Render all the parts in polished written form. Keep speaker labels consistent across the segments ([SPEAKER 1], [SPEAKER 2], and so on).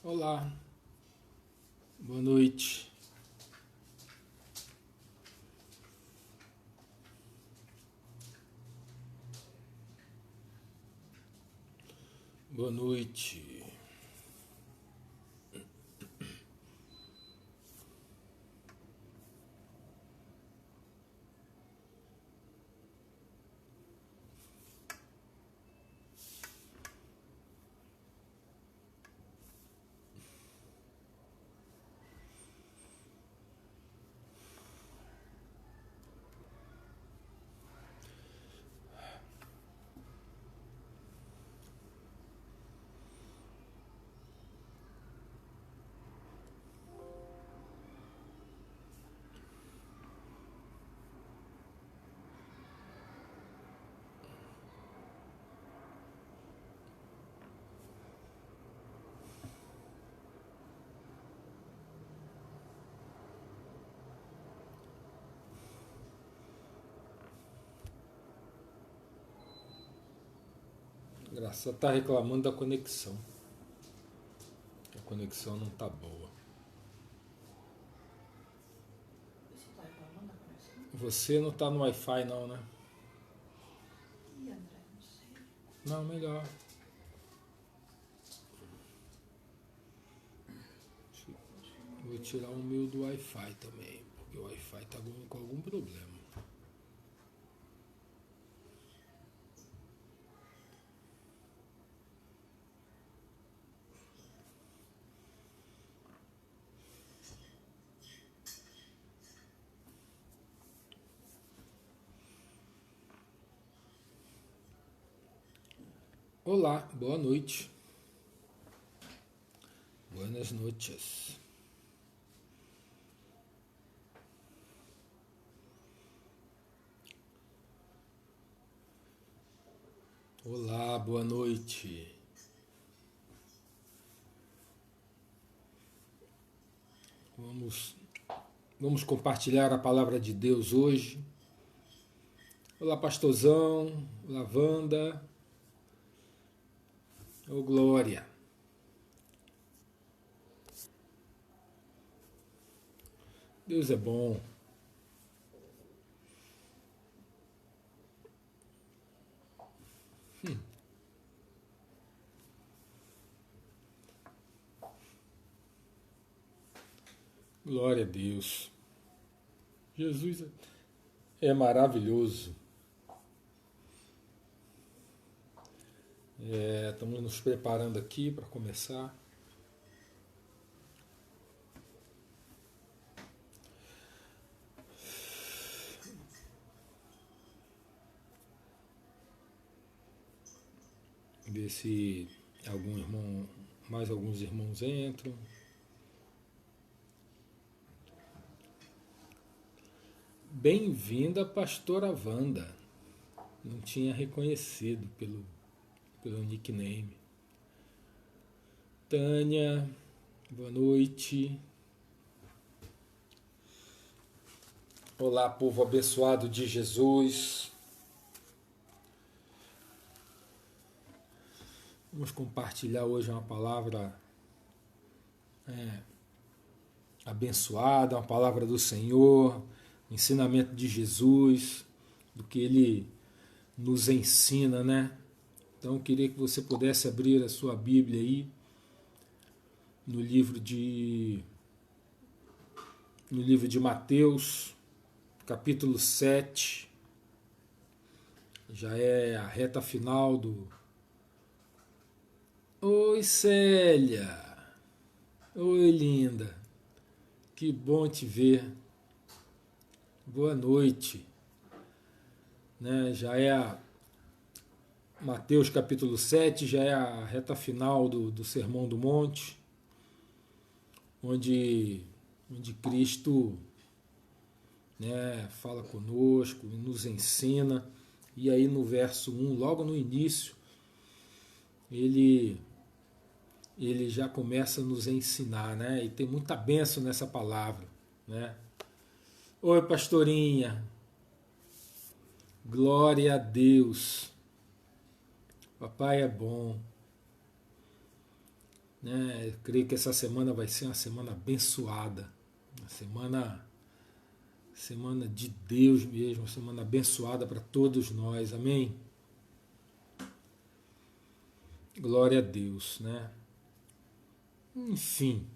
[SPEAKER 1] Olá, boa noite. Boa noite. Graça está reclamando da conexão. A conexão não está boa.
[SPEAKER 2] Você está reclamando da conexão?
[SPEAKER 1] Você não está no Wi-Fi não, né?
[SPEAKER 2] Ih, André, não sei.
[SPEAKER 1] Não, melhor. Vou tirar o meu do Wi-Fi também, porque o Wi-Fi está com algum problema. Olá, boa noite. Buenas noches. Olá, boa noite. Vamos compartilhar a palavra de Deus hoje. Olá, pastorzão. Olá, Wanda. Ô, Glória. Deus é bom. Glória a Deus. Jesus é maravilhoso. Estamos nos preparando aqui para começar. Ver se mais alguns irmãos entram. Bem-vinda, pastora Wanda. Não tinha reconhecido pelo nickname. Tânia, boa noite. Olá, povo abençoado de Jesus. Vamos compartilhar hoje uma palavra abençoada, uma palavra do Senhor, ensinamento de Jesus, do que Ele nos ensina, né? Então eu queria que você pudesse abrir a sua Bíblia aí, no livro de Mateus, capítulo 7, já é a reta final do... Oi, Célia! Oi, linda! Que bom te ver! Boa noite! Né? Já é Mateus capítulo 7, já é a reta final do Sermão do Monte, onde Cristo, né, fala conosco, nos ensina, e aí no verso 1, logo no início, ele já começa a nos ensinar, né? E tem muita bênção nessa palavra, né? Oi, pastorinha. Glória a Deus. Papai é bom. né? Eu creio que essa semana vai ser uma semana abençoada, uma semana de Deus mesmo, uma semana abençoada para todos nós, amém? Glória a Deus, né? Enfim,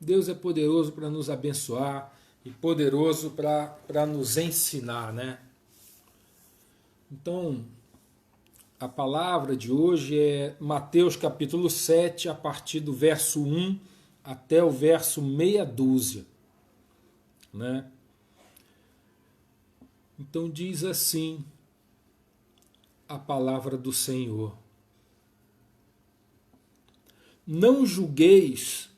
[SPEAKER 1] Deus é poderoso para nos abençoar e poderoso para nos ensinar, né? Então, a palavra de hoje é Mateus capítulo 7, a partir do verso 1 até o verso meia dúzia, né? Então diz assim a palavra do Senhor: não julgueis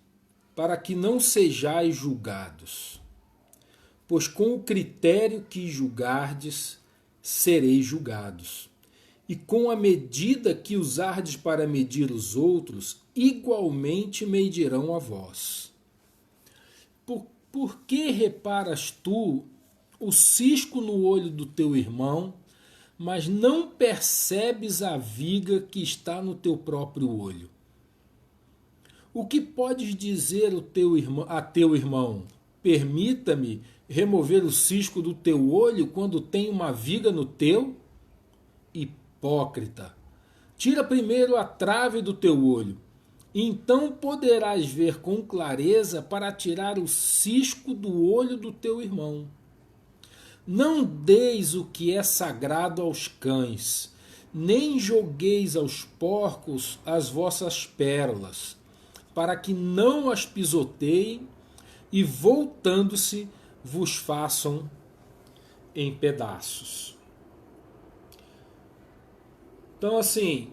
[SPEAKER 1] para que não sejais julgados, pois com o critério que julgardes, sereis julgados, e com a medida que usardes para medir os outros, igualmente medirão a vós. Por que reparas tu o cisco no olho do teu irmão, mas não percebes a viga que está no teu próprio olho? O que podes dizer a teu irmão? Permita-me remover o cisco do teu olho quando tem uma viga no teu? Hipócrita! Tira primeiro a trave do teu olho, então poderás ver com clareza para tirar o cisco do olho do teu irmão. Não deis o que é sagrado aos cães, nem jogueis aos porcos as vossas pérolas, para que não as pisoteiem e, voltando-se, vos façam em pedaços. Então, assim,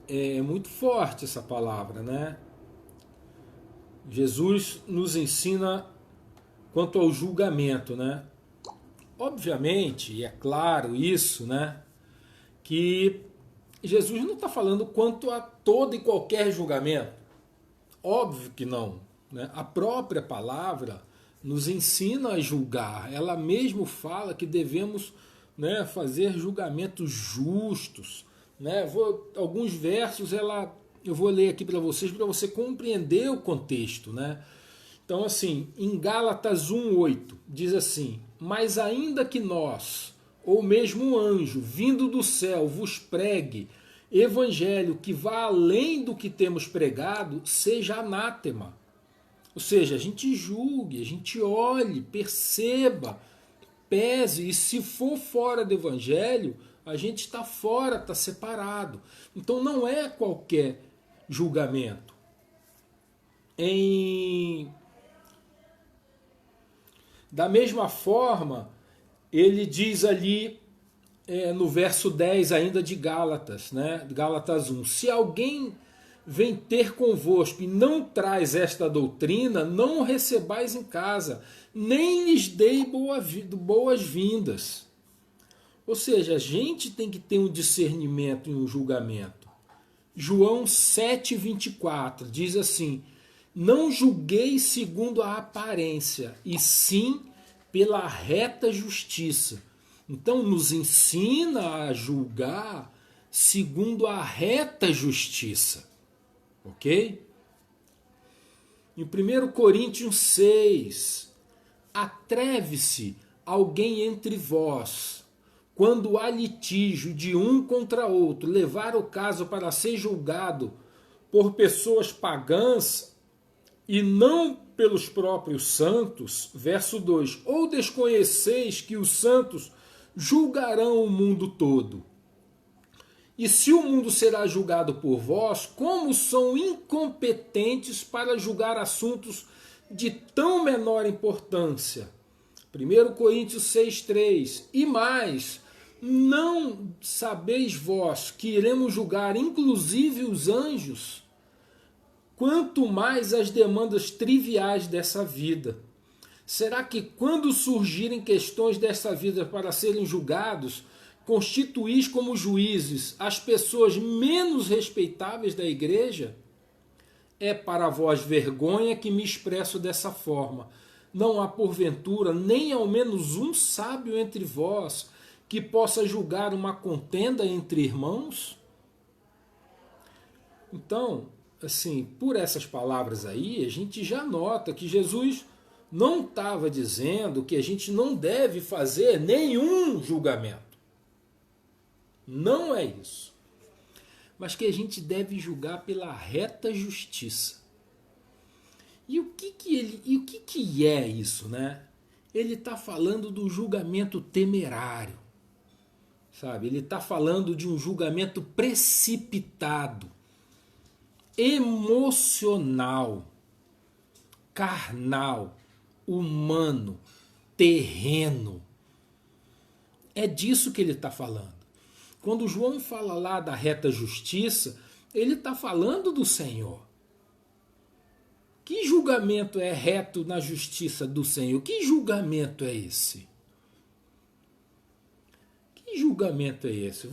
[SPEAKER 1] é muito forte essa palavra, né? Jesus nos ensina quanto ao julgamento, né? Obviamente, e é claro isso, né? Que Jesus não está falando quanto a todo e qualquer julgamento. Óbvio que não, né? A própria palavra nos ensina a julgar. Ela mesmo fala que devemos, né, fazer julgamentos justos, né? Alguns versos eu vou ler aqui para vocês para você compreender o contexto, né? Então, assim, em Gálatas 1:8 diz assim: mas ainda que nós, ou mesmo um anjo vindo do céu, vos pregue evangelho que vá além do que temos pregado, seja anátema. Ou seja, a gente julgue, a gente olhe, perceba, pese, e se for fora do evangelho, a gente está fora, está separado. Então não é qualquer julgamento. Da mesma forma, ele diz ali no verso 10 ainda de Gálatas, né? Gálatas 1. Se alguém vem ter convosco e não traz esta doutrina, não o recebais em casa, nem lhes dei boas-vindas. Ou seja, a gente tem que ter um discernimento e um julgamento. João 7,24 diz assim: não julgueis segundo a aparência, e sim pela reta justiça. Então nos ensina a julgar segundo a reta justiça. Ok? Em 1 Coríntios 6, atreve-se alguém entre vós, quando há litígio de um contra outro, levar o caso para ser julgado por pessoas pagãs e não pelos próprios santos? Verso 2. Ou desconheceis que os santos julgarão o mundo todo? E se o mundo será julgado por vós, como são incompetentes para julgar assuntos de tão menor importância? 1 Coríntios 6,3. E mais, não sabeis vós que iremos julgar inclusive os anjos? Quanto mais as demandas triviais dessa vida. Será que quando surgirem questões dessa vida para serem julgados, constituís como juízes as pessoas menos respeitáveis da igreja? É para vós vergonha que me expresso dessa forma. Não há porventura nem ao menos um sábio entre vós que possa julgar uma contenda entre irmãos? Então, assim, por essas palavras aí, a gente já nota que Jesus não estava dizendo que a gente não deve fazer nenhum julgamento. Não é isso. Mas que a gente deve julgar pela reta justiça. E o que é isso, né? Ele está falando do julgamento temerário, sabe? Ele está falando de um julgamento precipitado, emocional, carnal, humano, terreno. É disso que ele está falando. Quando João fala lá da reta justiça, ele está falando do Senhor. Que julgamento é reto na justiça do Senhor? Que julgamento é esse? Que julgamento é esse?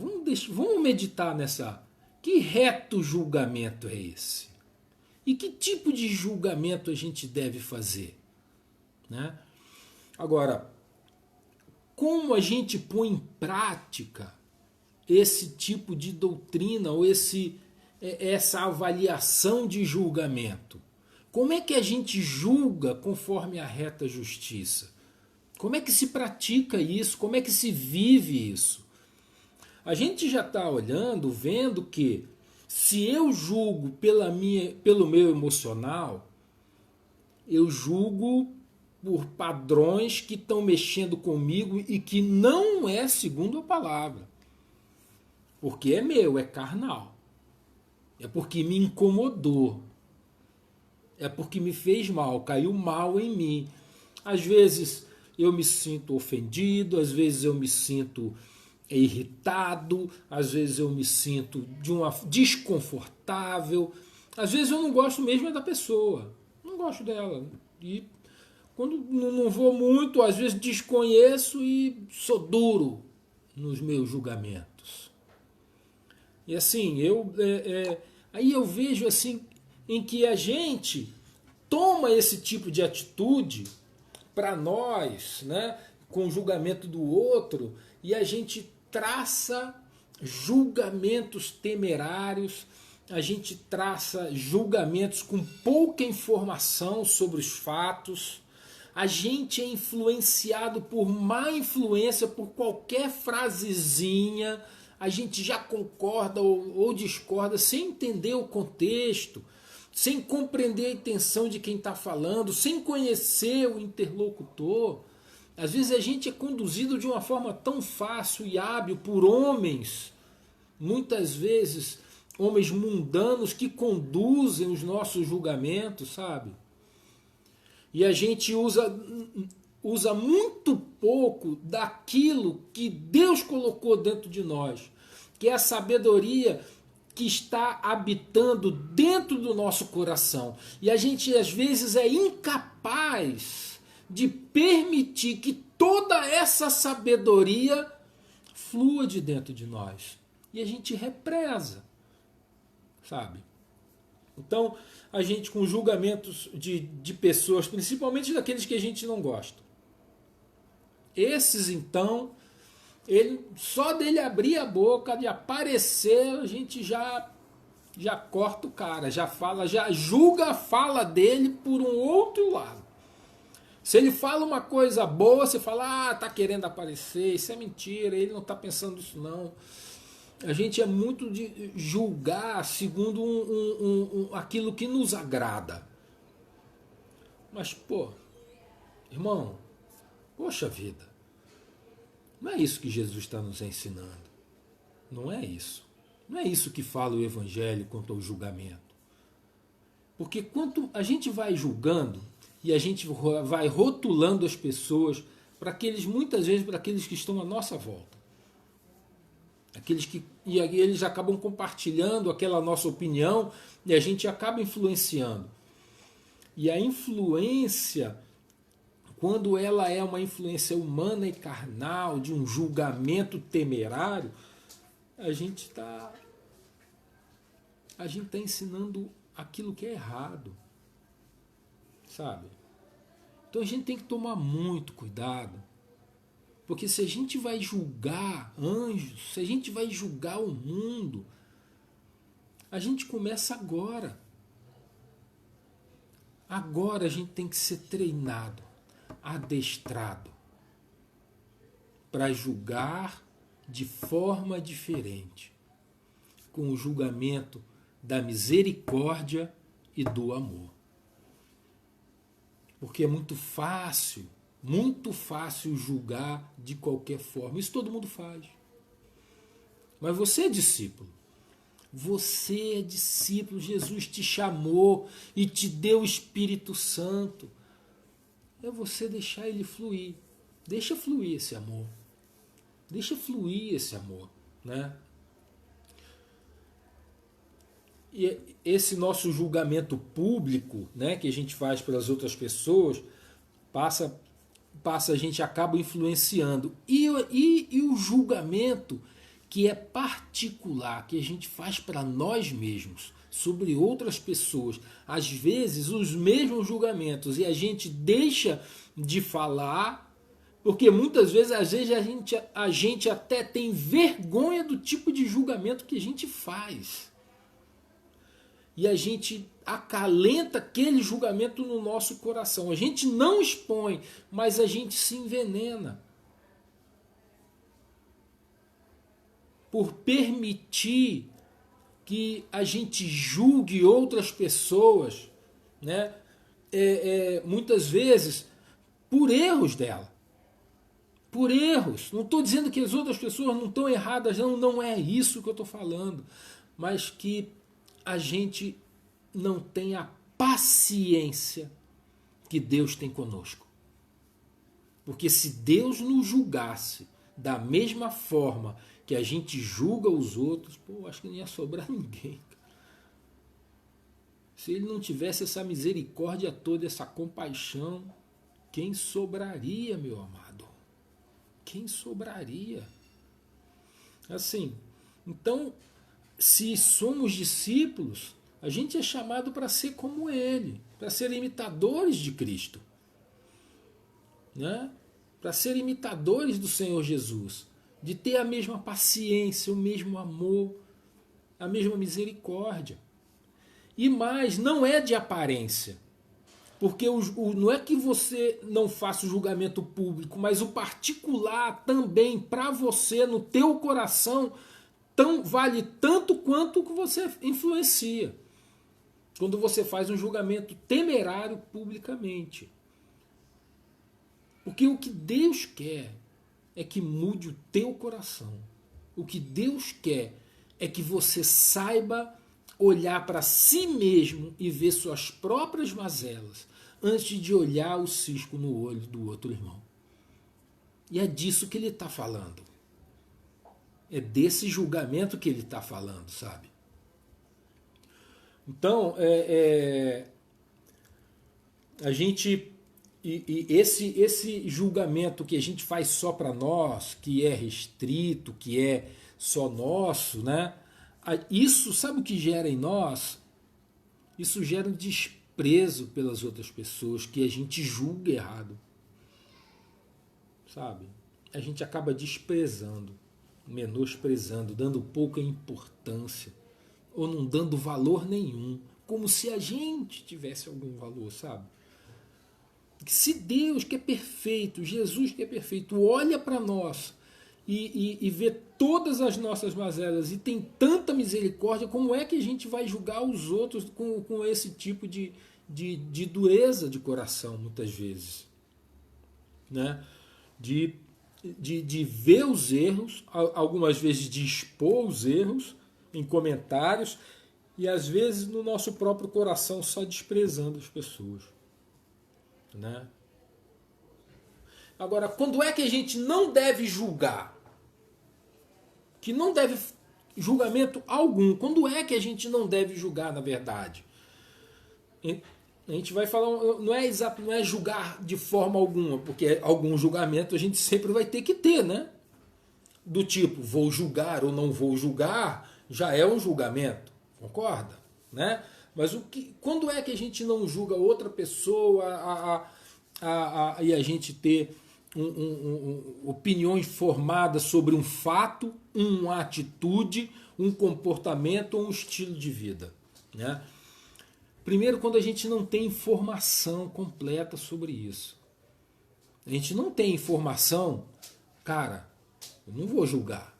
[SPEAKER 1] Vamos meditar nessa. Que reto julgamento é esse? E que tipo de julgamento a gente deve fazer? Né? Agora, como a gente põe em prática esse tipo de doutrina ou essa avaliação de julgamento? Como é que a gente julga conforme a reta justiça? Como é que se pratica isso? Como é que se vive isso? A gente já está olhando, vendo que se eu julgo pelo meu emocional, eu julgo por padrões que estão mexendo comigo e que não é segundo a palavra. Porque é meu, é carnal. É porque me incomodou. É porque me fez mal, caiu mal em mim. Às vezes eu me sinto ofendido, às vezes eu me sinto irritado, às vezes eu me sinto desconfortável, às vezes eu não gosto mesmo da pessoa, não gosto dela. E quando não vou muito, às vezes desconheço e sou duro nos meus julgamentos. E assim, aí eu vejo assim em que a gente toma esse tipo de atitude para nós, né, com o julgamento do outro, e a gente traça julgamentos temerários, a gente traça julgamentos com pouca informação sobre os fatos, a gente é influenciado por má influência, por qualquer frasezinha, a gente já concorda ou discorda sem entender o contexto, sem compreender a intenção de quem está falando, sem conhecer o interlocutor. Às vezes a gente é conduzido de uma forma tão fácil e hábil por homens, muitas vezes homens mundanos que conduzem os nossos julgamentos, sabe? E a gente usa muito pouco daquilo que Deus colocou dentro de nós, que é a sabedoria que está habitando dentro do nosso coração. E a gente às vezes é incapaz de permitir que toda essa sabedoria flua de dentro de nós. E a gente represa, sabe? Então, a gente com julgamentos de pessoas, principalmente daqueles que a gente não gosta. Esses, então, só dele abrir a boca, de aparecer, a gente já corta o cara, já fala, já julga a fala dele por um outro lado. Se ele fala uma coisa boa, você fala, tá querendo aparecer, isso é mentira, ele não tá pensando isso não. A gente é muito de julgar segundo aquilo que nos agrada. Mas, irmão, poxa vida, não é isso que Jesus está nos ensinando. Não é isso. Não é isso que fala o Evangelho quanto ao julgamento. Porque quanto a gente vai julgando e a gente vai rotulando as pessoas muitas vezes para aqueles que estão à nossa volta. E eles acabam compartilhando aquela nossa opinião e a gente acaba influenciando. E a influência, quando ela é uma influência humana e carnal, de um julgamento temerário, a gente está ensinando aquilo que é errado, sabe? Então a gente tem que tomar muito cuidado, porque se a gente vai julgar anjos, se a gente vai julgar o mundo, a gente começa agora. Agora a gente tem que ser treinado, adestrado, para julgar de forma diferente, com o julgamento da misericórdia e do amor. Porque é muito fácil julgar de qualquer forma. Isso todo mundo faz. Mas você é discípulo. Você é discípulo. Jesus te chamou e te deu o Espírito Santo. É você deixar ele fluir. Deixa fluir esse amor. Deixa fluir esse amor, né? E esse nosso julgamento público, né, que a gente faz pelas outras pessoas, a gente acaba influenciando. E o julgamento que é particular, que a gente faz para nós mesmos, sobre outras pessoas, às vezes os mesmos julgamentos, e a gente deixa de falar, porque muitas vezes a gente até tem vergonha do tipo de julgamento que a gente faz. E a gente acalenta aquele julgamento no nosso coração. A gente não expõe, mas a gente se envenena. Por permitir que a gente julgue outras pessoas, né? Muitas vezes por erros dela. Por erros. Não estou dizendo que as outras pessoas não estão erradas, não é isso que eu estou falando. Mas que a gente não tem a paciência que Deus tem conosco. Porque se Deus nos julgasse da mesma forma que a gente julga os outros, acho que não ia sobrar ninguém. Se ele não tivesse essa misericórdia toda, essa compaixão, quem sobraria, meu amado? Quem sobraria? Assim, então, se somos discípulos, a gente é chamado para ser como ele, para ser imitadores de Cristo, né? Para ser imitadores do Senhor Jesus, de ter a mesma paciência, o mesmo amor, a mesma misericórdia. E mais, não é de aparência, porque não é que você não faça o julgamento público, mas o particular também para você, no teu coração, vale tanto quanto o que você influencia. Quando você faz um julgamento temerário publicamente. Porque o que Deus quer é que mude o teu coração. O que Deus quer é que você saiba olhar para si mesmo e ver suas próprias mazelas antes de olhar o cisco no olho do outro irmão. E é disso que ele está falando. É desse julgamento que ele está falando, sabe? Então, a gente... E esse julgamento que a gente faz só para nós, que é restrito, que é só nosso, né? Isso, sabe o que gera em nós? Isso gera um desprezo pelas outras pessoas, que a gente julga errado. Sabe? A gente acaba desprezando, menosprezando, dando pouca importância, ou não dando valor nenhum, como se a gente tivesse algum valor, sabe? Se Deus, que é perfeito, Jesus, que é perfeito, olha para nós e vê todas as nossas mazelas e tem tanta misericórdia, como é que a gente vai julgar os outros com esse tipo de dureza de coração, muitas vezes? Né? De ver os erros, algumas vezes de expor os erros em comentários e às vezes no nosso próprio coração só desprezando as pessoas. Né? Agora, quando é que a gente não deve julgar? Que não deve julgamento algum. Quando é que a gente não deve julgar, na verdade? A gente vai falar, não é julgar de forma alguma, porque algum julgamento a gente sempre vai ter que ter, né? Do tipo, vou julgar ou não vou julgar, já é um julgamento, concorda? Né? Mas quando é que a gente não julga outra pessoa e a gente ter opiniões formadas sobre um fato, uma atitude, um comportamento ou um estilo de vida? Né? Primeiro, quando a gente não tem informação completa sobre isso. A gente não tem informação, cara, eu não vou julgar.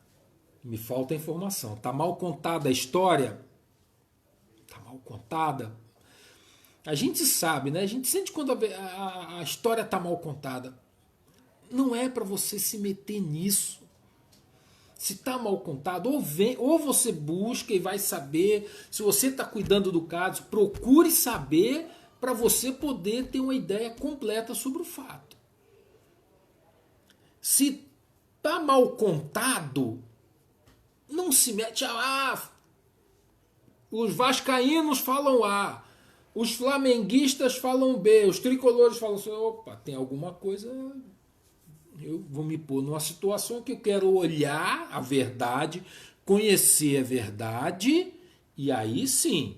[SPEAKER 1] Me falta informação. Tá mal contada a história? Tá mal contada? A gente sabe, né? A gente sente quando a história tá mal contada. Não é para você se meter nisso. Se está mal contado, ou você busca e vai saber. Se você está cuidando do caso, procure saber para você poder ter uma ideia completa sobre o fato. Se está mal contado, não se mete os vascaínos falam A, os flamenguistas falam B, os tricolores falam assim, opa, tem alguma coisa. Eu vou me pôr numa situação que eu quero olhar a verdade, conhecer a verdade, e aí sim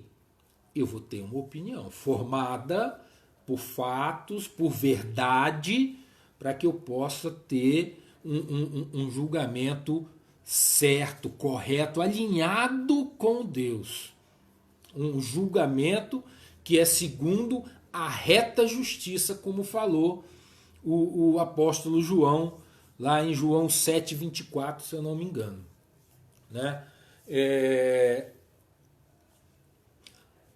[SPEAKER 1] eu vou ter uma opinião formada por fatos, por verdade, para que eu possa ter um julgamento certo, correto, alinhado com Deus. Um julgamento que é segundo a reta justiça, como falou o apóstolo João, lá em João 7,24, se eu não me engano. Né?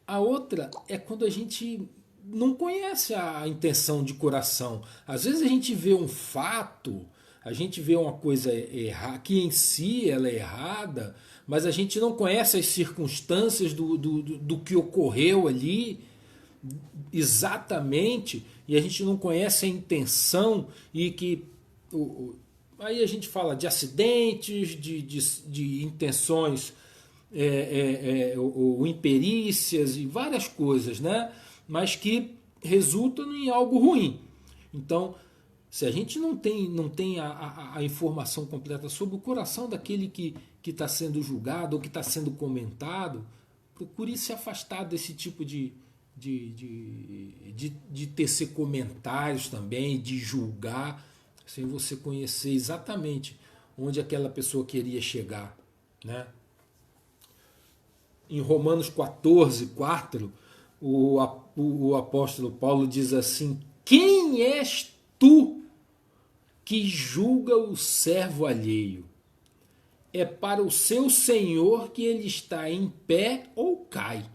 [SPEAKER 1] A outra é quando a gente não conhece a intenção de coração. Às vezes a gente vê um fato, a gente vê uma coisa que em si ela é errada, mas a gente não conhece as circunstâncias do que ocorreu ali exatamente, e a gente não conhece a intenção, e que aí a gente fala de acidentes, de intenções ou imperícias e várias coisas, né? Mas que resultam em algo ruim. Então, se a gente não tem a informação completa sobre o coração daquele que está sendo julgado ou que está sendo comentado, procure se afastar desse tipo de tecer comentários também, de julgar, sem você conhecer exatamente onde aquela pessoa queria chegar. Né? Em Romanos 14:4, o apóstolo Paulo diz assim: quem és tu que julga o servo alheio? É para o seu Senhor que ele está em pé ou cai.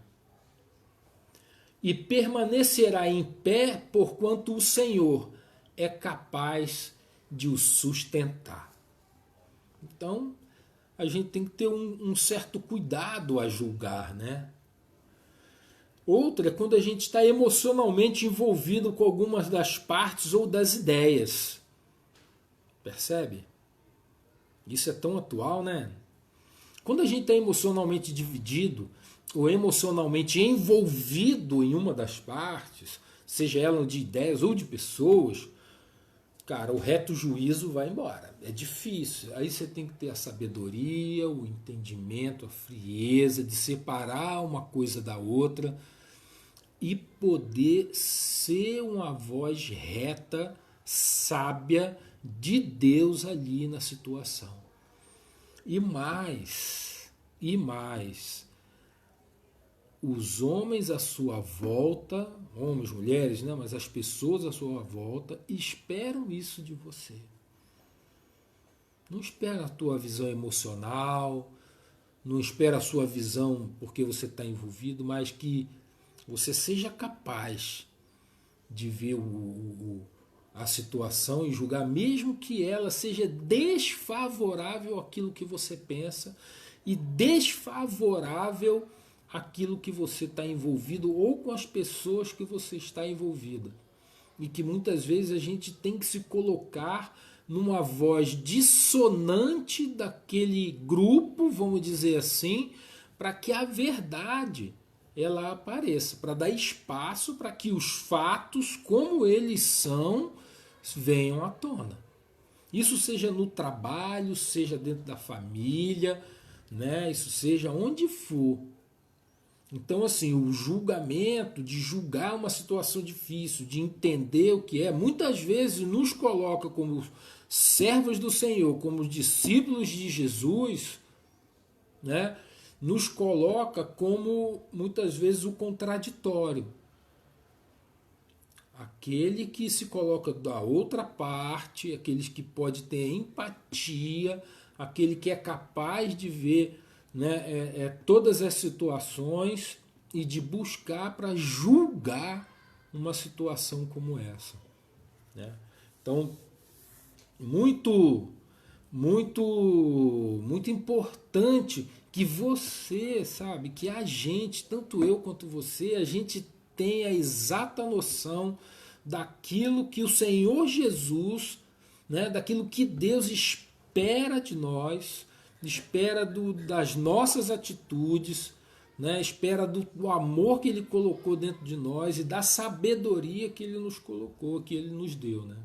[SPEAKER 1] E permanecerá em pé, porquanto o Senhor é capaz de o sustentar. Então, a gente tem que ter um certo cuidado a julgar, né? Outra é quando a gente está emocionalmente envolvido com algumas das partes ou das ideias. Percebe? Isso é tão atual, né? Quando a gente está emocionalmente dividido ou emocionalmente envolvido em uma das partes, seja ela de ideias ou de pessoas, cara, o reto juízo vai embora. É difícil. Aí você tem que ter a sabedoria, o entendimento, a frieza de separar uma coisa da outra e poder ser uma voz reta, sábia de Deus ali na situação. E mais, os homens à sua volta, homens, mulheres, né, mas as pessoas à sua volta esperam isso de você. Não espera a tua visão emocional, não espera a sua visão porque você está envolvido, mas que você seja capaz de ver a situação e julgar, mesmo que ela seja desfavorável àquilo que você pensa e desfavorável àquilo que você está envolvido ou com as pessoas que você está envolvida. E que muitas vezes a gente tem que se colocar numa voz dissonante daquele grupo, vamos dizer assim, para que a verdade ela apareça, para dar espaço para que os fatos, como eles são, venham à tona. Isso seja no trabalho, seja dentro da família, né? Isso seja onde for. Então, assim, o julgamento, de julgar uma situação difícil, de entender o que é, muitas vezes nos coloca como servos do Senhor, como discípulos de Jesus, né? nos coloca como, muitas vezes, o contraditório. Aquele que se coloca da outra parte, aqueles que pode ter empatia, aquele que é capaz de ver, né, todas as situações e de buscar para julgar uma situação como essa, né? Então, muito importante que você, sabe, que a gente, tanto eu quanto você, a gente tenha a exata noção daquilo que o Senhor Jesus, né, daquilo que Deus espera de nós, espera das nossas atitudes, né, espera do amor que Ele colocou dentro de nós e da sabedoria que Ele nos colocou, que Ele nos deu, né?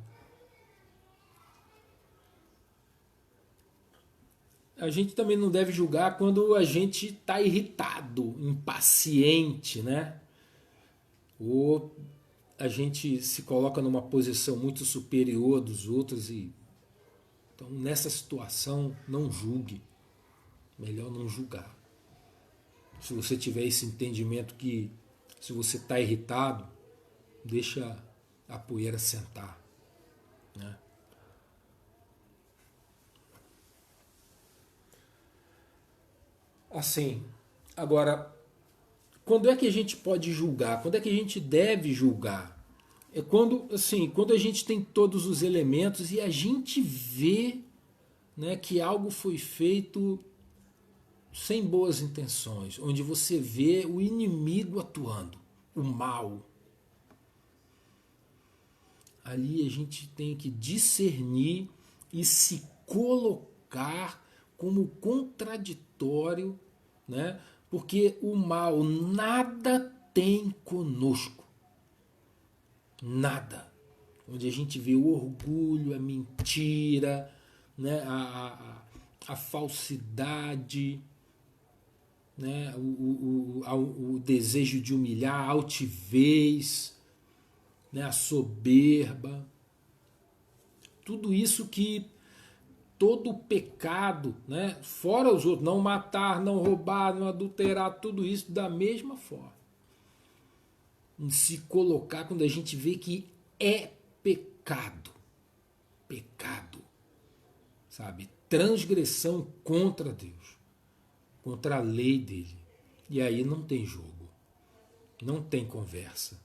[SPEAKER 1] A gente também não deve julgar quando a gente está irritado, impaciente, né? Ou a gente se coloca numa posição muito superior dos outros e então nessa situação não julgue, melhor não julgar. Se você tiver esse entendimento que se você está irritado, deixa a poeira sentar, né? Assim, agora, quando é que a gente pode julgar? Quando é que a gente deve julgar? É quando, assim, quando a gente tem todos os elementos e a gente vê, né, que algo foi feito sem boas intenções, onde você vê o inimigo atuando, o mal. Ali a gente tem que discernir e se colocar como contraditório, né? Porque o mal nada tem conosco. Nada. Onde a gente vê o orgulho, a mentira, né? a falsidade, né? O desejo de humilhar, a altivez, né? A soberba. Tudo isso que todo pecado, né? Fora os outros, não matar, não roubar, não adulterar, tudo isso da mesma forma. Em se colocar quando a gente vê que é pecado. Pecado. Sabe? Transgressão contra Deus. Contra a lei dele. E aí não tem jogo. Não tem conversa.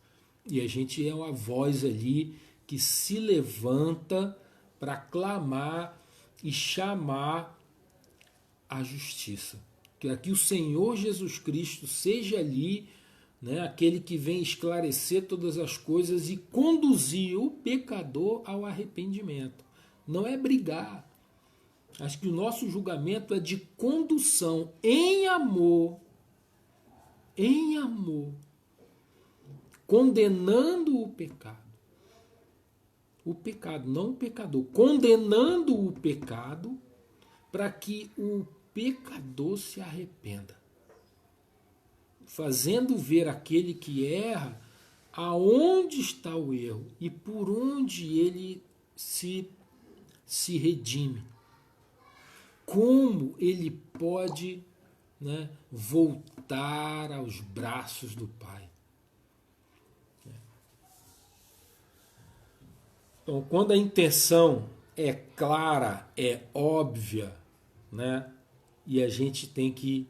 [SPEAKER 1] E a gente é uma voz ali que se levanta para clamar e chamar a justiça. Que aqui o Senhor Jesus Cristo seja ali, né, aquele que vem esclarecer todas as coisas e conduzir o pecador ao arrependimento. Não é brigar. Acho que o nosso julgamento é de condução em amor, condenando o pecado. O pecado, não o pecador, condenando o pecado para que o pecador se arrependa. Fazendo ver aquele que erra aonde está o erro e por onde ele se redime. Como ele pode, né, voltar aos braços do Pai. Então, quando a intenção é clara, é óbvia, né, e a gente tem que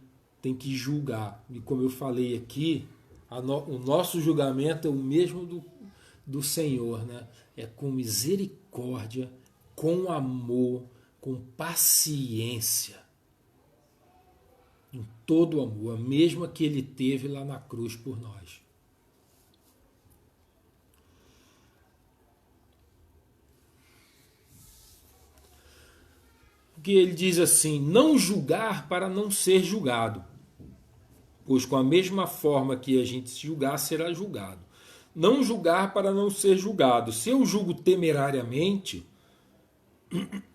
[SPEAKER 1] julgar. E como eu falei aqui, o nosso julgamento é o mesmo do Senhor, né? É com misericórdia, com amor, com paciência. Em todo o amor, a mesma que ele teve lá na cruz por nós. Porque ele diz assim, não julgar para não ser julgado. Pois com a mesma forma que a gente se julgar, será julgado. Não julgar para não ser julgado. Se eu julgo temerariamente,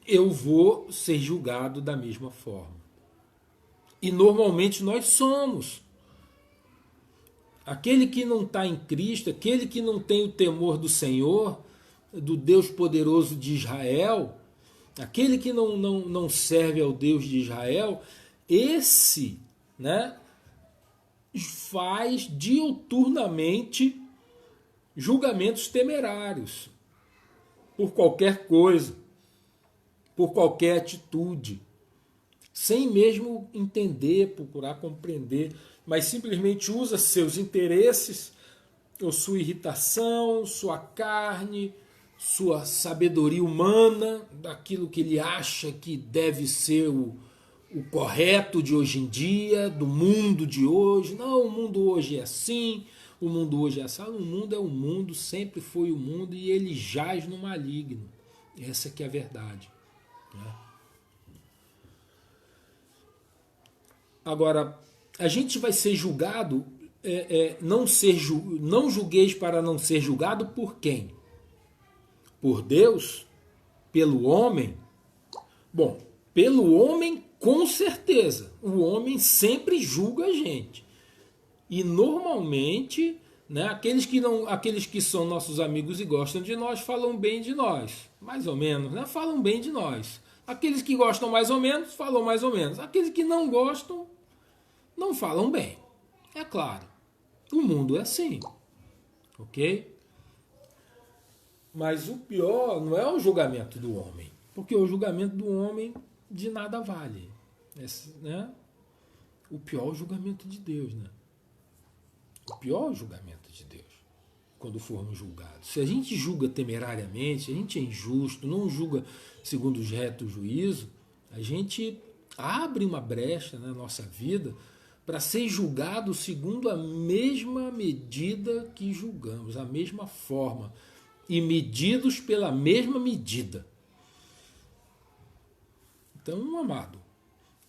[SPEAKER 1] eu vou ser julgado da mesma forma. E normalmente nós somos. Aquele que não está em Cristo, aquele que não tem o temor do Senhor, do Deus poderoso de Israel, aquele que não serve ao Deus de Israel, esse, né, faz diuturnamente julgamentos temerários por qualquer coisa, por qualquer atitude, sem mesmo entender, procurar compreender, mas simplesmente usa seus interesses, ou sua irritação, sua carne, sua sabedoria humana, daquilo que ele acha que deve ser o correto de hoje em dia, do mundo de hoje. Não, o mundo hoje é assim, o mundo hoje é assim. O mundo é o mundo, sempre foi o mundo e ele jaz no maligno. Essa que é a verdade, né? Agora, a gente vai ser julgado, não julgueis para não ser julgado por quem? Por Deus? Pelo homem? Bom, pelo homem com certeza. O homem sempre julga a gente. E normalmente, né, aqueles que são nossos amigos e gostam de nós falam bem de nós. Mais ou menos, né? Falam bem de nós. Aqueles que gostam mais ou menos, falam mais ou menos. Aqueles que não gostam, não falam bem. É claro. O mundo é assim. Ok? Mas o pior não é o julgamento do homem. Porque o julgamento do homem de nada vale. Né? O pior é o julgamento de Deus. Né? O pior é o julgamento de Deus. Quando formos julgados. Se a gente julga temerariamente, se a gente é injusto, não julga segundo os retos juízo, a gente abre uma brecha na nossa vida para ser julgado segundo a mesma medida que julgamos, a mesma forma, e medidos pela mesma medida. Então, amado,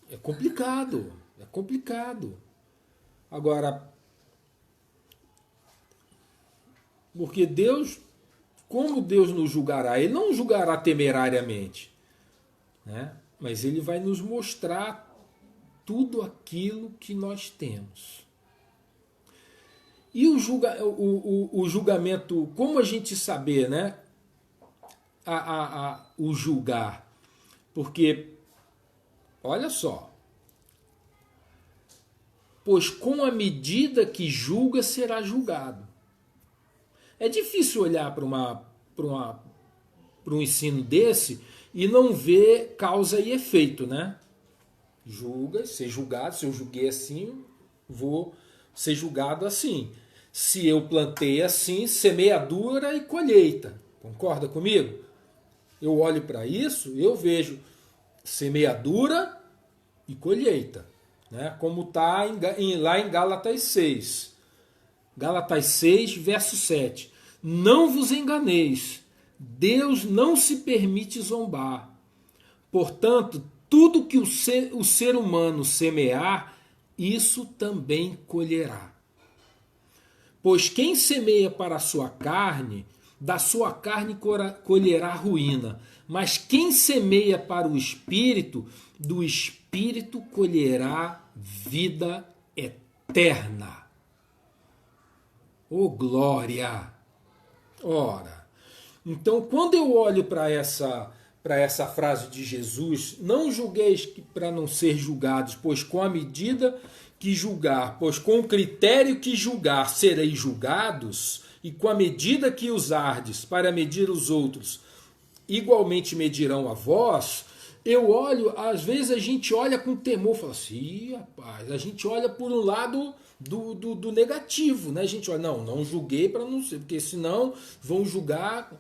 [SPEAKER 1] é complicado, é complicado. Agora, porque Deus, como Deus nos julgará? Ele não julgará temerariamente, né? Mas ele vai nos mostrar tudo aquilo que nós temos. E o julgamento, como a gente saber, né? O julgar. Porque, olha só, pois com a medida que julga será julgado. É difícil olhar para um ensino desse e não ver causa e efeito, né? Julga, ser julgado, se eu julguei assim, vou ser julgado assim. Se eu plantei assim, semeadura e colheita. Concorda comigo? Eu olho para isso, eu vejo semeadura e colheita, né? Como está lá em Gálatas 6. Gálatas 6, verso 7. Não vos enganeis, Deus não se permite zombar. Portanto, tudo que o ser humano semear, isso também colherá. Pois quem semeia para a sua carne, da sua carne colherá ruína. Mas quem semeia para o Espírito, do Espírito colherá vida eterna. Oh, glória! Ora, então quando eu olho para essa frase de Jesus, não julgueis para não ser julgados, pois com a medida que julgar, pois com o critério que julgar sereis julgados, e com a medida que usardes para medir os outros, igualmente medirão a vós. Eu olho, às vezes a gente olha com temor, fala assim, rapaz, a gente olha por um lado do negativo, né? A gente olha, não julguei para não ser, porque senão vão julgar.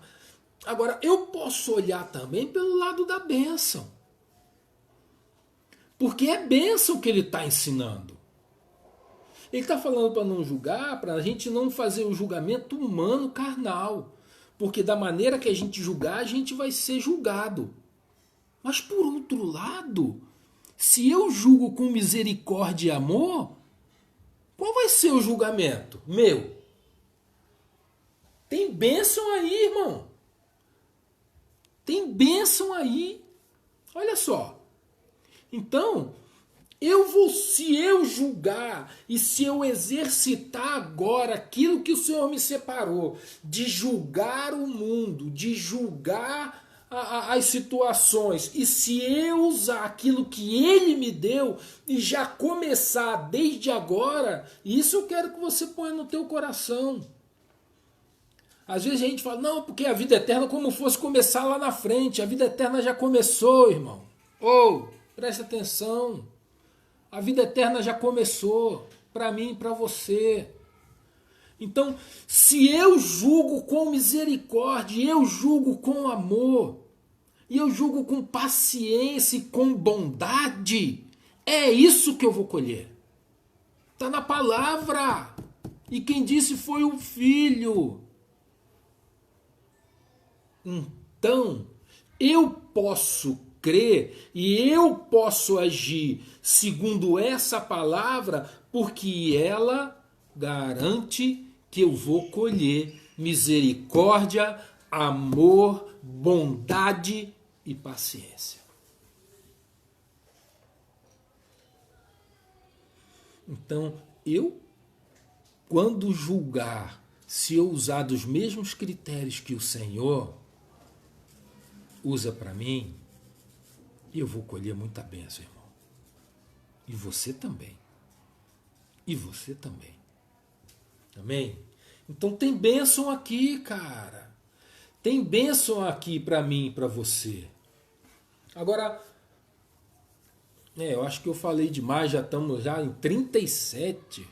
[SPEAKER 1] Agora, eu posso olhar também pelo lado da bênção. Porque é bênção que ele está ensinando. Ele está falando para não julgar, para a gente não fazer o julgamento humano carnal. Porque da maneira que a gente julgar, a gente vai ser julgado. Mas por outro lado, se eu julgo com misericórdia e amor, qual vai ser o julgamento? Meu. Tem bênção aí, irmão. Tem bênção aí. Olha só. Então, se eu julgar e se eu exercitar agora aquilo que o Senhor me separou, de julgar o mundo, de julgar as situações, e se eu usar aquilo que ele me deu e já começar desde agora, isso eu quero que você ponha no teu coração. Às vezes a gente fala, não, porque a vida eterna como fosse começar lá na frente. A vida eterna já começou, irmão. Presta atenção. A vida eterna já começou, para mim e para você. Então, se eu julgo com misericórdia, eu julgo com amor, e eu julgo com paciência e com bondade, é isso que eu vou colher. Está na palavra. E quem disse foi o Filho. Então, eu posso crer e eu posso agir segundo essa palavra, porque ela garante que eu vou colher misericórdia, amor, bondade e paciência. Então, quando julgar, se eu usar dos mesmos critérios que o Senhor usa para mim, eu vou colher muita bênção, irmão. E você também. E você também. Amém? Então tem bênção aqui, cara. Tem bênção aqui para mim e para você. Agora, eu acho que eu falei demais, já estamos já em 37.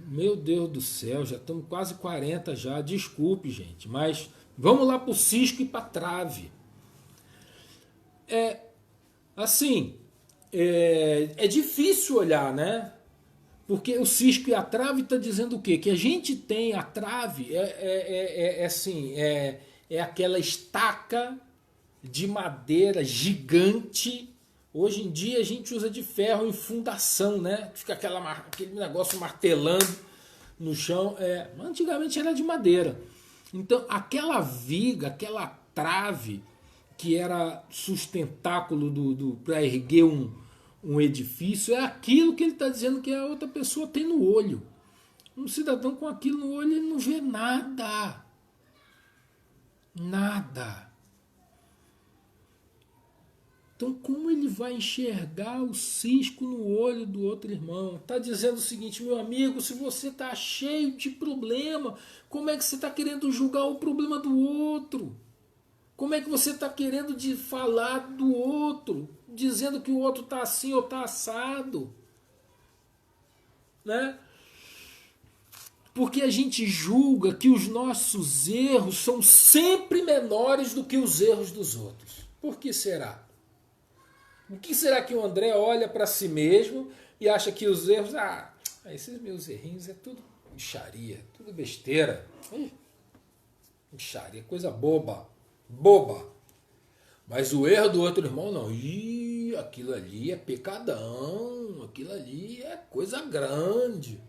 [SPEAKER 1] Meu Deus do céu, já estamos quase 40 já. Desculpe, gente, mas vamos lá para o cisco e para a trave. É difícil olhar, né? Porque o cisco e a trave está dizendo o quê? Que a gente tem a trave, é aquela estaca de madeira gigante. Hoje em dia a gente usa de ferro em fundação, né? Fica aquele negócio martelando no chão. Antigamente era de madeira. Então aquela viga, aquela trave que era sustentáculo para erguer um edifício, é aquilo que ele está dizendo que a outra pessoa tem no olho. Um cidadão com aquilo no olho, ele não vê nada. Nada. Então, como ele vai enxergar o cisco no olho do outro irmão? Está dizendo o seguinte, meu amigo, se você está cheio de problema, como é que você está querendo julgar o problema do outro? Como é que você está querendo falar do outro, dizendo que o outro está assim ou está assado? Né? Porque a gente julga que os nossos erros são sempre menores do que os erros dos outros. Por que será? O que será que o André olha para si mesmo e acha que os erros... esses meus errinhos é tudo mixaria, tudo besteira. Mixaria, coisa boba. Mas o erro do outro irmão não. Aquilo ali é pecadão, aquilo ali é coisa grande.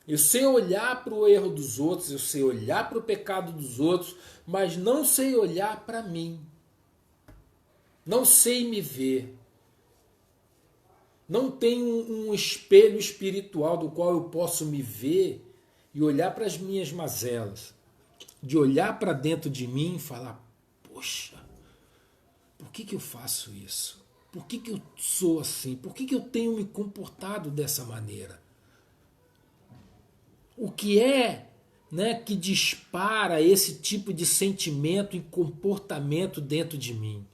[SPEAKER 1] Eu sei olhar para o erro dos outros, eu sei olhar para o pecado dos outros, mas não sei olhar para mim. Não sei me ver. Não tenho um espelho espiritual do qual eu posso me ver e olhar para as minhas mazelas. De olhar para dentro de mim e falar, poxa, por que eu faço isso? Por que eu sou assim? Por que eu tenho me comportado dessa maneira? O que é, né, que dispara esse tipo de sentimento e comportamento dentro de mim?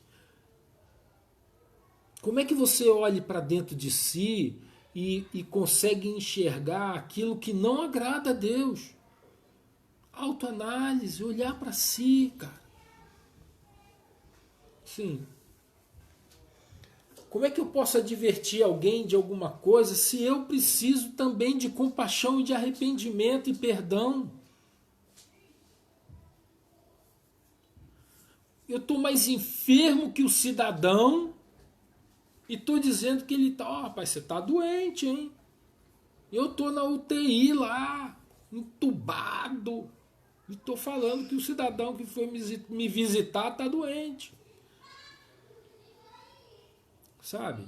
[SPEAKER 1] Como é que você olha para dentro de si e consegue enxergar aquilo que não agrada a Deus? Autoanálise, olhar para si, cara. Sim. Como é que eu posso advertir alguém de alguma coisa se eu preciso também de compaixão e de arrependimento e perdão? Eu estou mais enfermo que o cidadão e estou dizendo que ele está... rapaz, você está doente, hein? Eu estou na UTI lá, entubado. E estou falando que o cidadão que foi me visitar está doente. Sabe?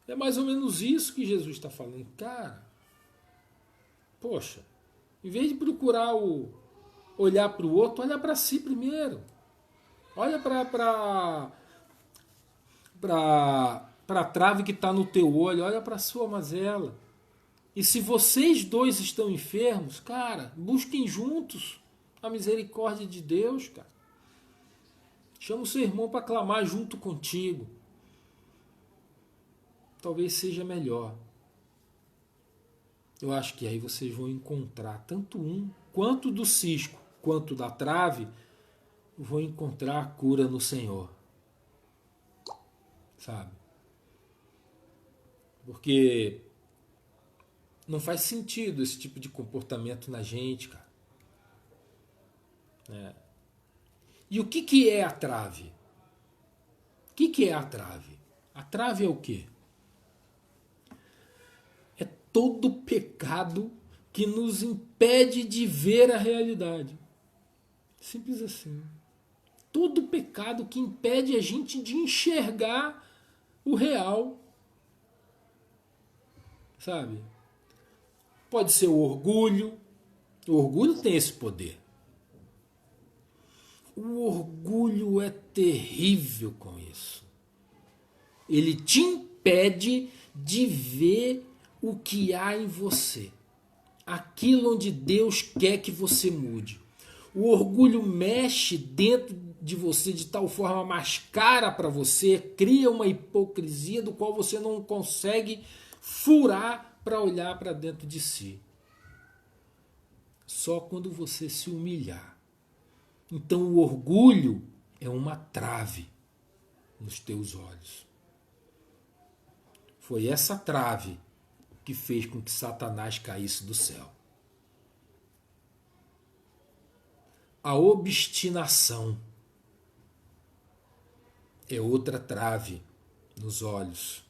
[SPEAKER 1] É mais ou menos isso que Jesus está falando. Cara, poxa, em vez de procurar o olhar para o outro, olha para si primeiro. Olha para a trave que está no teu olho, olha para a sua mazela. E se vocês dois estão enfermos, cara, busquem juntos a misericórdia de Deus, cara. Chama o seu irmão para clamar junto contigo. Talvez seja melhor. Eu acho que aí vocês vão encontrar tanto um, quanto do cisco, quanto da trave, vão encontrar a cura no Senhor. Sabe? Porque não faz sentido esse tipo de comportamento na gente, cara. E o que é a trave? O que é a trave? A trave é o quê? É todo pecado que nos impede de ver a realidade. Simples assim. Todo pecado que impede a gente de enxergar o real. Sabe? Pode ser o orgulho. O orgulho tem esse poder. O orgulho é terrível com isso. Ele te impede de ver o que há em você. Aquilo onde Deus quer que você mude. O orgulho mexe dentro de você de tal forma, mascara para você, cria uma hipocrisia do qual você não consegue furar para olhar para dentro de si. Só quando você se humilhar. Então o orgulho é uma trave nos teus olhos. Foi essa trave que fez com que Satanás caísse do céu. A obstinação é outra trave nos olhos.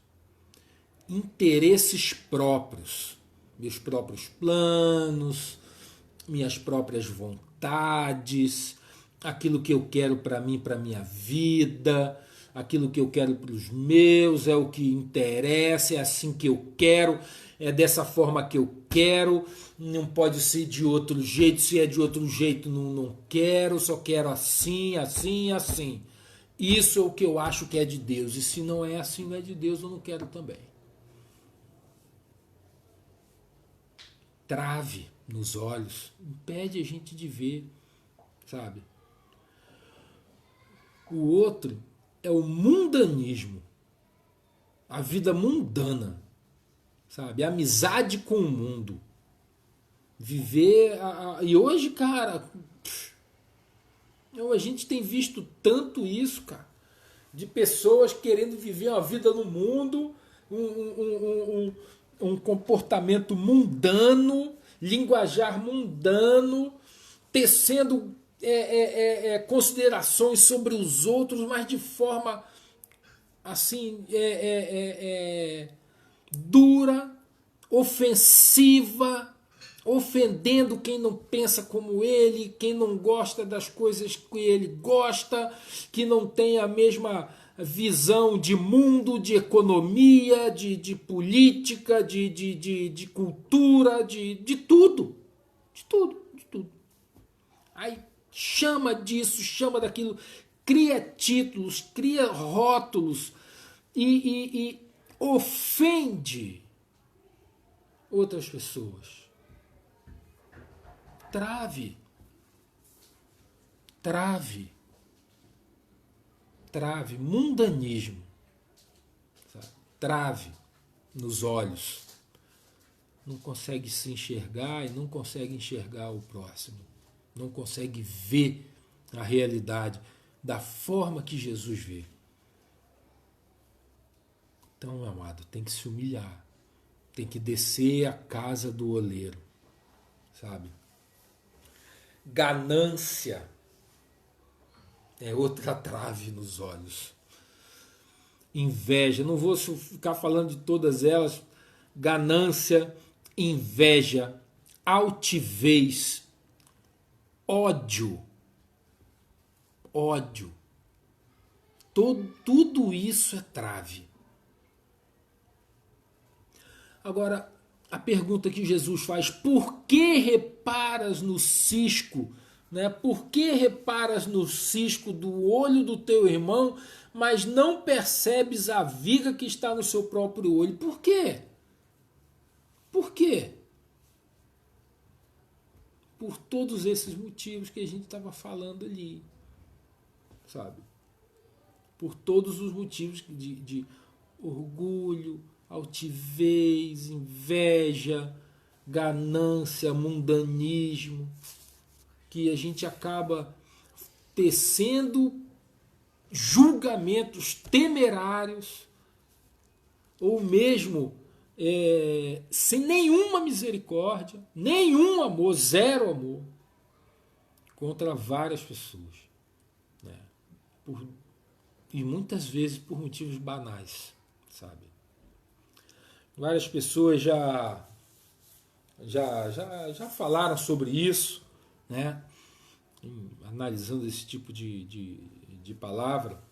[SPEAKER 1] Interesses próprios, meus próprios planos, minhas próprias vontades, aquilo que eu quero para mim, para minha vida, aquilo que eu quero para os meus, é o que interessa, é assim que eu quero, é dessa forma que eu quero, não pode ser de outro jeito, se é de outro jeito não quero, só quero assim, assim, assim. Isso é o que eu acho que é de Deus, e se não é assim, não é de Deus, eu não quero também. Trave nos olhos, impede a gente de ver, sabe? O outro é o mundanismo, a vida mundana, sabe? A amizade com o mundo. Viver... E hoje, cara, a gente tem visto tanto isso, cara, de pessoas querendo viver uma vida no mundo, um comportamento mundano, linguajar mundano, tecendo considerações sobre os outros, mas de forma assim dura, ofensiva, ofendendo quem não pensa como ele, quem não gosta das coisas que ele gosta, que não tem a mesma visão de mundo, de economia, de política, de cultura, de tudo. De tudo, de tudo. Aí chama disso, chama daquilo, cria títulos, cria rótulos e ofende outras pessoas. Trave. Mundanismo, sabe? Trave nos olhos. Não consegue se enxergar e não consegue enxergar o próximo. Não consegue ver a realidade da forma que Jesus vê. Então, meu amado, tem que se humilhar. Tem que descer a casa do oleiro, sabe? Ganância é outra trave nos olhos. Inveja, não vou ficar falando de todas elas. Ganância, inveja, altivez, ódio. Tudo isso é trave. Agora, a pergunta que Jesus faz: por que reparas no cisco Né? Por que reparas no cisco do olho do teu irmão, mas não percebes a viga que está no seu próprio olho? Por quê? Por quê? Por todos esses motivos que a gente estava falando ali, sabe? Por todos os motivos de orgulho, altivez, inveja, ganância, mundanismo, que a gente acaba tecendo julgamentos temerários, ou mesmo sem nenhuma misericórdia, nenhum amor, zero amor, contra várias pessoas. Né? E muitas vezes por motivos banais, sabe? Várias pessoas já falaram sobre isso, né? Analisando esse tipo de palavra.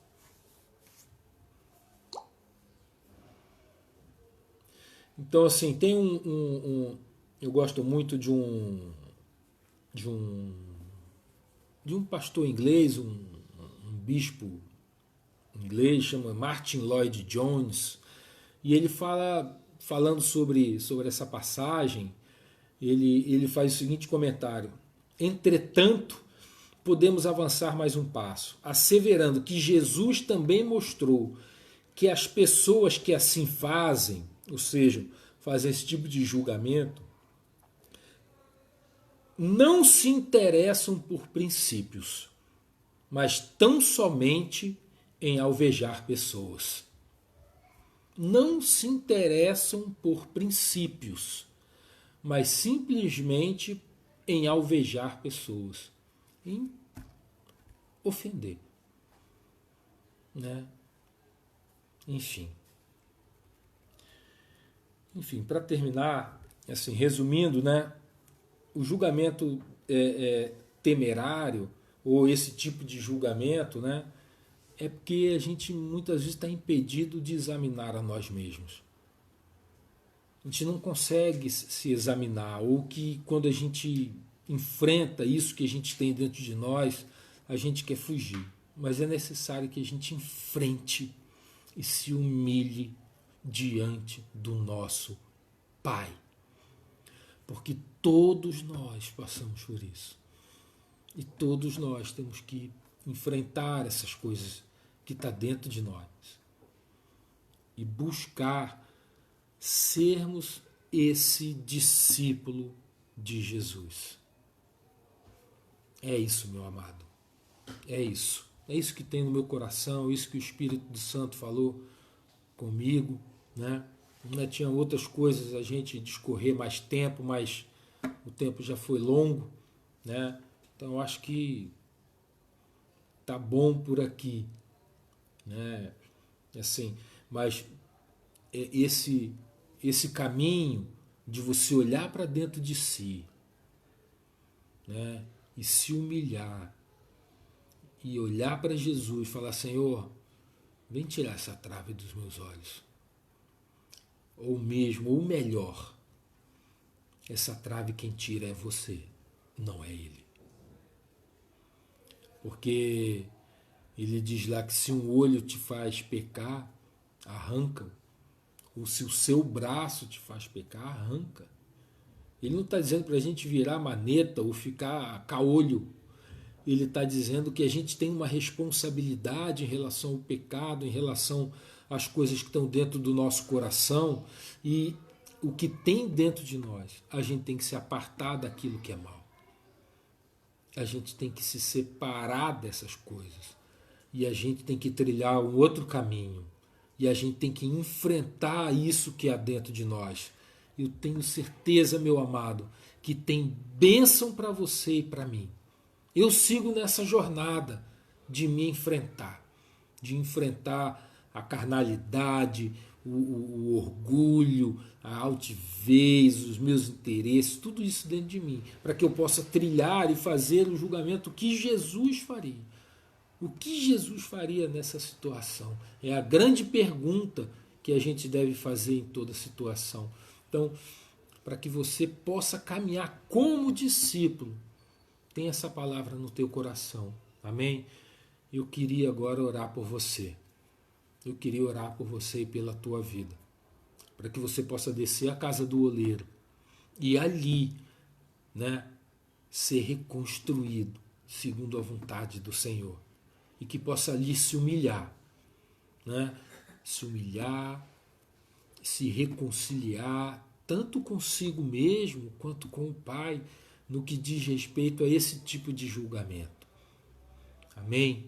[SPEAKER 1] Então, assim, tem eu gosto muito de um pastor inglês, um bispo inglês, chama Martin Lloyd Jones, e ele falando sobre essa passagem, ele faz o seguinte comentário: entretanto, podemos avançar mais um passo, asseverando que Jesus também mostrou que as pessoas que assim fazem, ou seja, fazem esse tipo de julgamento, não se interessam por princípios, mas tão somente em alvejar pessoas. Não se interessam por princípios, mas simplesmente em alvejar pessoas, em ofender, né? Enfim, para terminar, assim, resumindo, né, o julgamento temerário, ou esse tipo de julgamento, né, é porque a gente muitas vezes está impedido de examinar a nós mesmos. A gente não consegue se examinar, ou que quando a gente enfrenta isso que a gente tem dentro de nós, a gente quer fugir. Mas é necessário que a gente enfrente e se humilhe diante do nosso Pai. Porque todos nós passamos por isso. E todos nós temos que enfrentar essas coisas que estão dentro de nós. E buscar sermos esse discípulo de Jesus. É isso, meu amado. É isso. É isso que tem no meu coração, isso que o Espírito Santo falou comigo, né? Tinha outras coisas a gente discorrer mais tempo, mas o tempo já foi longo, né? Então eu acho que tá bom por aqui, né? Assim, mas esse caminho de você olhar para dentro de si, né? E se humilhar e olhar para Jesus e falar: Senhor, vem tirar essa trave dos meus olhos. Ou mesmo, ou melhor, essa trave quem tira é você, não é ele. Porque ele diz lá que se um olho te faz pecar, arranca. Ou se o seu braço te faz pecar, arranca. Ele não está dizendo para a gente virar maneta ou ficar caolho. Ele está dizendo que a gente tem uma responsabilidade em relação ao pecado, em relação às coisas que estão dentro do nosso coração, e o que tem dentro de nós, a gente tem que se apartar daquilo que é mal. A gente tem que se separar dessas coisas. E a gente tem que trilhar um outro caminho. E a gente tem que enfrentar isso que há dentro de nós. Eu tenho certeza, meu amado, que tem bênção para você e para mim. Eu sigo nessa jornada de me enfrentar. De enfrentar a carnalidade, o orgulho, a altivez, os meus interesses, tudo isso dentro de mim, para que eu possa trilhar e fazer o julgamento que Jesus faria. O que Jesus faria nessa situação? É a grande pergunta que a gente deve fazer em toda situação. Então, para que você possa caminhar como discípulo, Tem essa palavra no teu coração. Amém? Eu queria agora orar por você. Eu queria orar por você e pela tua vida. Para que você possa descer à casa do oleiro. E ali, né, ser reconstruído segundo a vontade do Senhor. E que possa ali se humilhar. Né? Se humilhar, se reconciliar, tanto consigo mesmo quanto com o Pai, no que diz respeito a esse tipo de julgamento. Amém?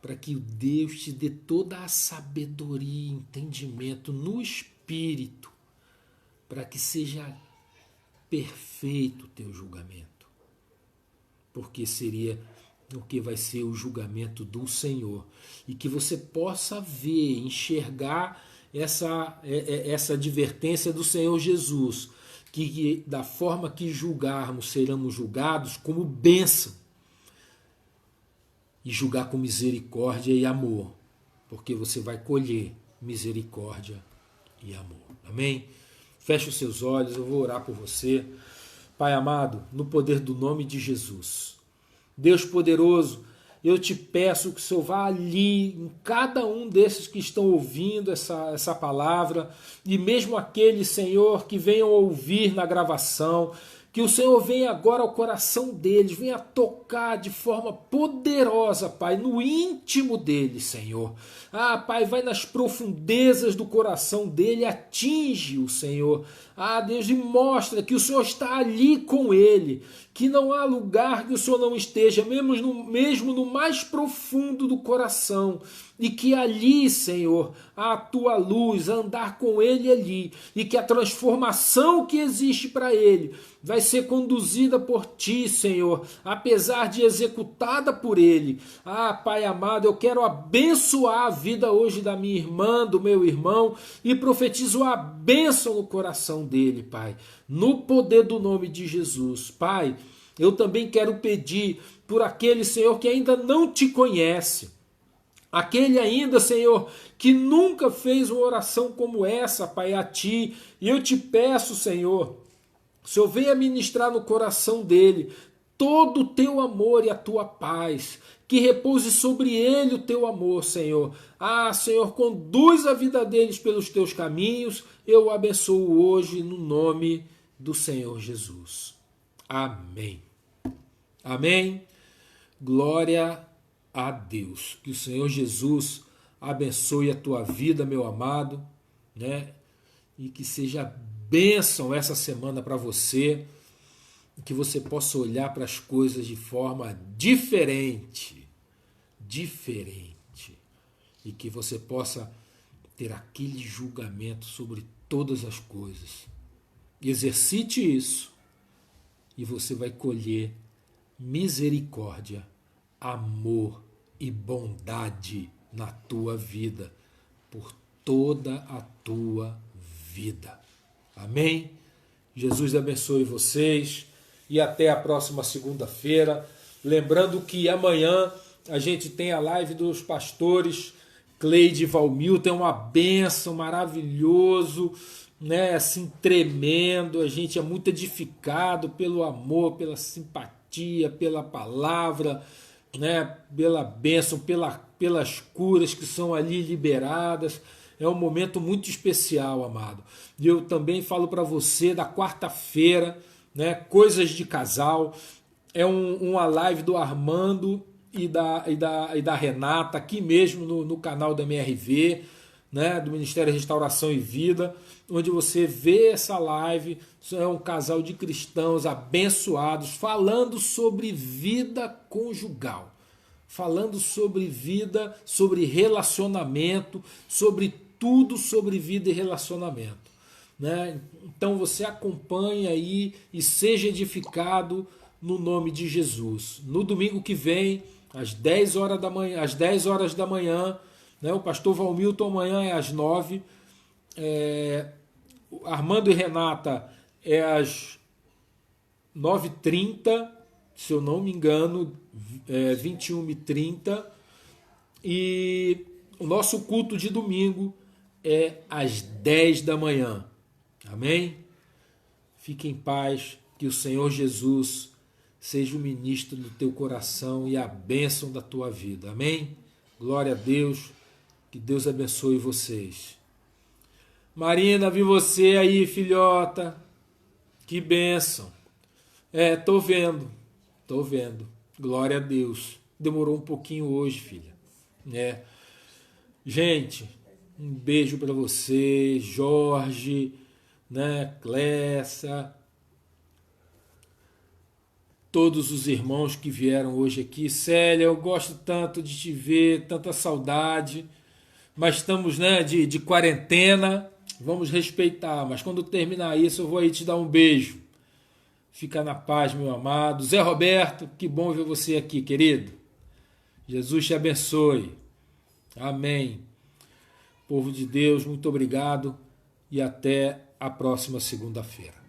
[SPEAKER 1] Para que Deus te dê toda a sabedoria e entendimento no Espírito, para que seja perfeito o teu julgamento. Porque vai ser o julgamento do Senhor. E que você possa ver, enxergar essa advertência do Senhor Jesus, que da forma que julgarmos, seremos julgados como bênção, e julgar com misericórdia e amor, porque você vai colher misericórdia e amor. Amém? Feche os seus olhos, eu vou orar por você. Pai amado, no poder do nome de Jesus, Deus poderoso, eu te peço que o Senhor vá ali em cada um desses que estão ouvindo essa palavra, e mesmo aqueles, Senhor, que venham ouvir na gravação, que o Senhor venha agora ao coração deles, venha tocar de forma poderosa, Pai, no íntimo deles, Senhor. Ah, Pai, vai nas profundezas do coração dele, atinge-o, Senhor. Ah, Deus, e mostra que o Senhor está ali com ele, que não há lugar que o Senhor não esteja, mesmo no mais profundo do coração, e que ali, Senhor, a tua luz, andar com ele ali, e que a transformação que existe para ele vai ser conduzida por ti, Senhor, apesar de executada por ele. Ah, Pai amado, eu quero abençoar a vida hoje da minha irmã, do meu irmão, e profetizo a bênção no coração dele, Pai, no poder do nome de Jesus. Pai, eu também quero pedir por aquele, Senhor, que ainda não te conhece, aquele ainda, Senhor, que nunca fez uma oração como essa, Pai, a ti, e eu te peço, Senhor, o Senhor venha ministrar no coração dele todo o teu amor e a tua paz, que repouse sobre ele o teu amor, Senhor. Ah, Senhor, conduz a vida deles pelos teus caminhos, eu o abençoo hoje no nome do Senhor Jesus. Amém. Amém. Glória a Deus. Que o Senhor Jesus abençoe a tua vida, meu amado, né? E que seja bênção essa semana para você, que você possa olhar para as coisas de forma diferente, e que você possa ter aquele julgamento sobre todas as coisas. Exercite isso e você vai colher misericórdia, amor e bondade na tua vida, por toda a tua vida. Amém? Jesus abençoe vocês e até a próxima segunda-feira. Lembrando que amanhã a gente tem a live dos pastores Cleide e Valmilton, é uma bênção, maravilhoso, né? Assim, tremendo. A gente é muito edificado pelo amor, pela simpatia, pela palavra, né? Pela bênção, pelas curas que são ali liberadas. É um momento muito especial, amado. E eu também falo para você da quarta-feira, né, Coisas de Casal. É uma live do Armando e da Renata, aqui mesmo no canal da MRV, né, do Ministério Restauração e Vida, onde você vê essa live. É um casal de cristãos abençoados, falando sobre vida conjugal. Falando sobre vida, sobre relacionamento, sobre tudo sobre vida e relacionamento, né? Então você acompanhe aí e seja edificado no nome de Jesus. No domingo que vem, às 10 horas da manhã, né? O pastor Valmilton amanhã é às 9, Armando e Renata é às 9h30, se eu não me engano, 21h30, e o nosso culto de domingo é às 10 da manhã. Amém? Fique em paz, que o Senhor Jesus seja o ministro do teu coração e a bênção da tua vida. Amém? Glória a Deus. Que Deus abençoe vocês. Marina, vi você aí, filhota. Que bênção. Tô vendo. Glória a Deus. Demorou um pouquinho hoje, filha. Gente, um beijo para você, Jorge, Clessa, todos os irmãos que vieram hoje aqui. Célia, eu gosto tanto de te ver, tanta saudade, mas estamos de quarentena, vamos respeitar, mas quando terminar isso eu vou aí te dar um beijo. Fica na paz, meu amado. Zé Roberto, que bom ver você aqui, querido. Jesus te abençoe. Amém. Povo de Deus, muito obrigado e até a próxima segunda-feira.